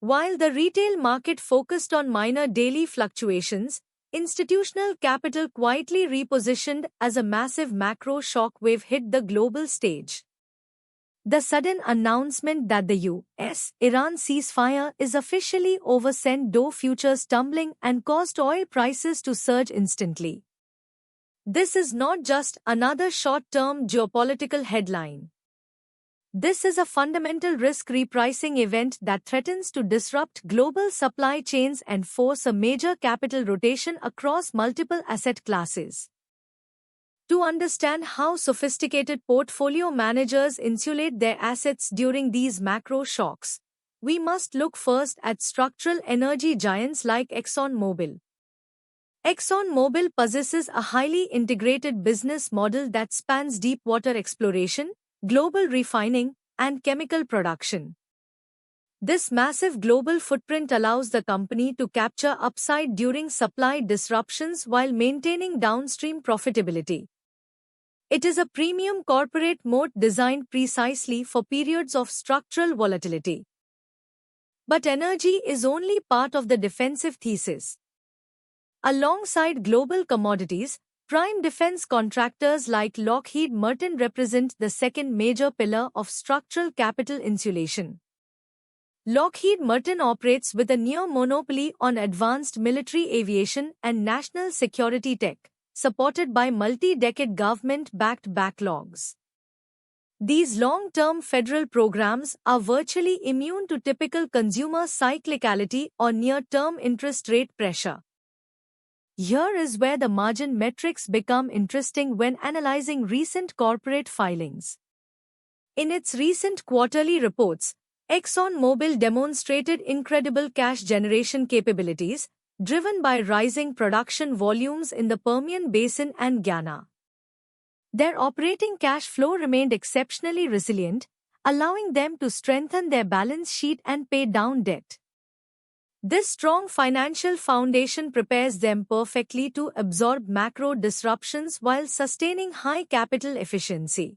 While the retail market focused on minor daily fluctuations, institutional capital quietly repositioned as a massive macro shockwave hit the global stage. The sudden announcement that the US-Iran ceasefire is officially over sent Dow futures tumbling and caused oil prices to surge instantly. This is not just another short-term geopolitical headline. This is a fundamental risk repricing event that threatens to disrupt global supply chains and force a major capital rotation across multiple asset classes. To understand how sophisticated portfolio managers insulate their assets during these macro shocks, we must look first at structural energy giants like ExxonMobil. ExxonMobil possesses a highly integrated business model that spans deep water exploration, global refining, and chemical production. This massive global footprint allows the company to capture upside during supply disruptions while maintaining downstream profitability. It is a premium corporate moat designed precisely for periods of structural volatility. But energy is only part of the defensive thesis. Alongside global commodities, prime defense contractors like Lockheed Martin represent the second major pillar of structural capital insulation. Lockheed Martin operates with a near monopoly on advanced military aviation and national security tech, supported by multi-decade government-backed backlogs. These long-term federal programs are virtually immune to typical consumer cyclicality or near-term interest rate pressure. Here is where the margin metrics become interesting when analyzing recent corporate filings. In its recent quarterly reports, ExxonMobil demonstrated incredible cash generation capabilities, driven by rising production volumes in the Permian Basin and Guyana. Their operating cash flow remained exceptionally resilient, allowing them to strengthen their balance sheet and pay down debt. This strong financial foundation prepares them perfectly to absorb macro disruptions while sustaining high capital efficiency.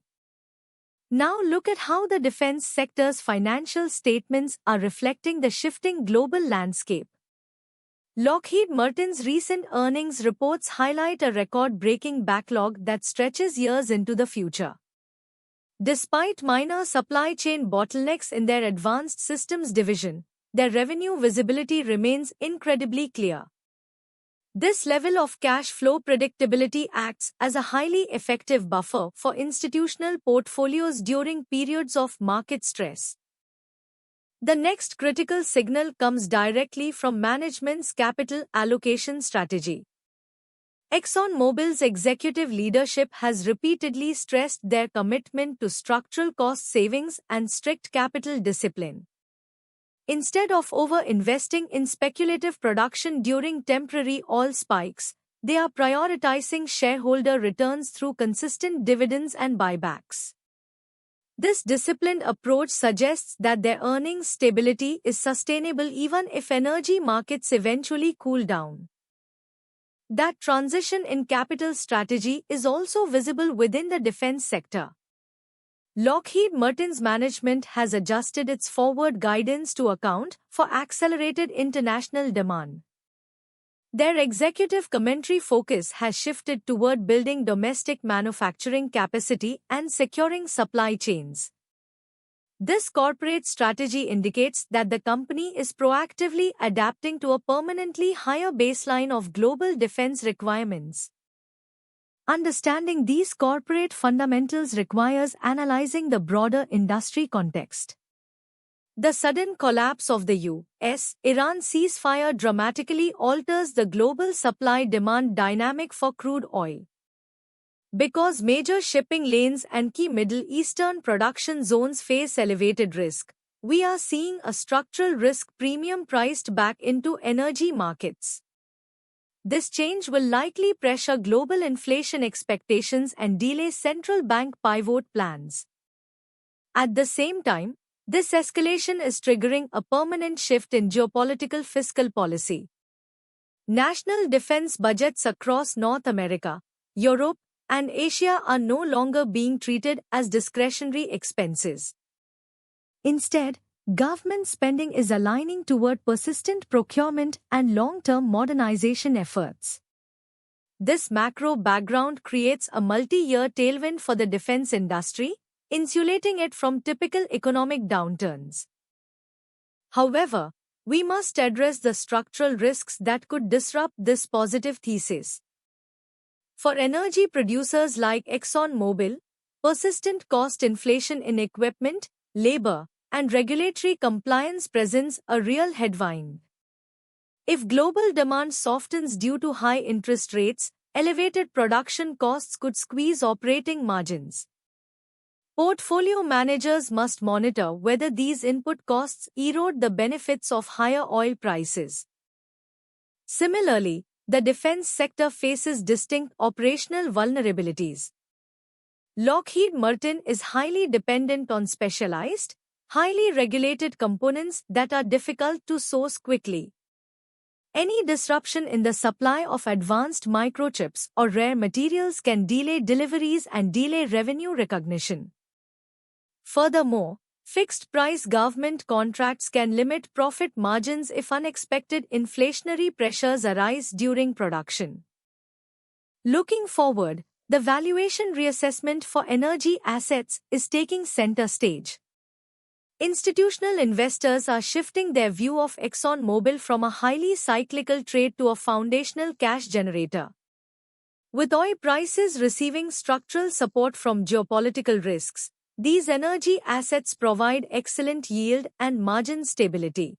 Now look at how the defense sector's financial statements are reflecting the shifting global landscape. Lockheed Martin's recent earnings reports highlight a record-breaking backlog that stretches years into the future. Despite minor supply chain bottlenecks in their advanced systems division, their revenue visibility remains incredibly clear. This level of cash flow predictability acts as a highly effective buffer for institutional portfolios during periods of market stress. The next critical signal comes directly from management's capital allocation strategy. ExxonMobil's executive leadership has repeatedly stressed their commitment to structural cost savings and strict capital discipline. Instead of over-investing in speculative production during temporary oil spikes, they are prioritizing shareholder returns through consistent dividends and buybacks. This disciplined approach suggests that their earnings stability is sustainable even if energy markets eventually cool down. That transition in capital strategy is also visible within the defense sector. Lockheed Martin's management has adjusted its forward guidance to account for accelerated international demand. Their executive commentary focus has shifted toward building domestic manufacturing capacity and securing supply chains. This corporate strategy indicates that the company is proactively adapting to a permanently higher baseline of global defense requirements. Understanding these corporate fundamentals requires analyzing the broader industry context. The sudden collapse of the US-Iran ceasefire dramatically alters the global supply-demand dynamic for crude oil. Because major shipping lanes and key Middle Eastern production zones face elevated risk, we are seeing a structural risk premium priced back into energy markets. This change will likely pressure global inflation expectations and delay central bank pivot plans. At the same time, this escalation is triggering a permanent shift in geopolitical fiscal policy. National defense budgets across North America, Europe, and Asia are no longer being treated as discretionary expenses. Instead, Government spending is aligning toward persistent procurement and long-term modernization efforts. This macro background creates a multi-year tailwind for the defense industry, insulating it from typical economic downturns. However, we must address the structural risks that could disrupt this positive thesis. For energy producers like ExxonMobil, persistent cost inflation in equipment, labor, and regulatory compliance presents a real headwind. If global demand softens due to high interest rates, elevated production costs could squeeze operating margins. Portfolio managers must monitor whether these input costs erode the benefits of higher oil prices. Similarly, the defense sector faces distinct operational vulnerabilities. Lockheed Martin is highly dependent on specialized, highly regulated components that are difficult to source quickly. Any disruption in the supply of advanced microchips or rare materials can delay deliveries and delay revenue recognition. Furthermore, fixed-price government contracts can limit profit margins if unexpected inflationary pressures arise during production. Looking forward, the valuation reassessment for energy assets is taking center stage. Institutional investors are shifting their view of ExxonMobil from a highly cyclical trade to a foundational cash generator. With oil prices receiving structural support from geopolitical risks, these energy assets provide excellent yield and margin stability.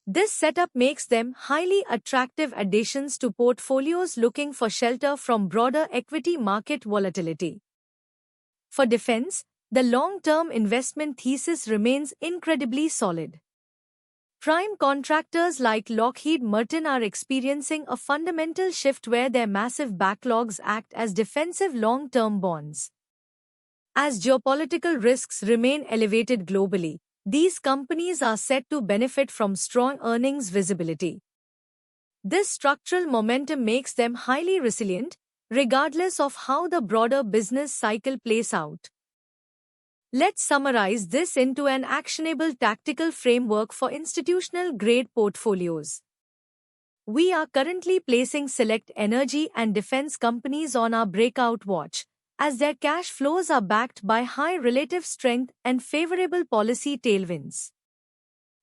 This setup makes them highly attractive additions to portfolios looking for shelter from broader equity market volatility. For defense, the long-term investment thesis remains incredibly solid. Prime contractors like Lockheed Martin are experiencing a fundamental shift where their massive backlogs act as defensive long-term bonds. As geopolitical risks remain elevated globally, these companies are set to benefit from strong earnings visibility. This structural momentum makes them highly resilient, regardless of how the broader business cycle plays out. Let's summarize this into an actionable tactical framework for institutional-grade portfolios. We are currently placing select energy and defense companies on our breakout watch, as their cash flows are backed by high relative strength and favorable policy tailwinds.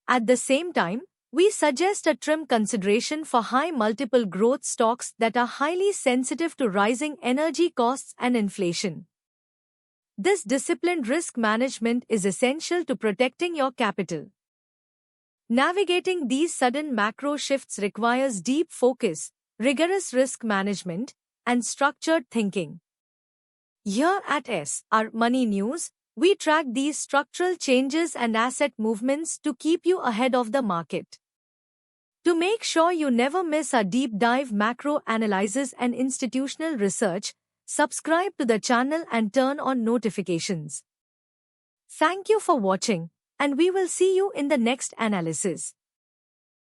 At the same time, we suggest a trim consideration for high multiple growth stocks that are highly sensitive to rising energy costs and inflation. This disciplined risk management is essential to protecting your capital. Navigating these sudden macro shifts requires deep focus, rigorous risk management, and structured thinking. Here at SR Money News, we track these structural changes and asset movements to keep you ahead of the market. To make sure you never miss our deep dive macro analysis and institutional research, subscribe to the channel and turn on notifications. Thank you for watching, and we will see you in the next analysis.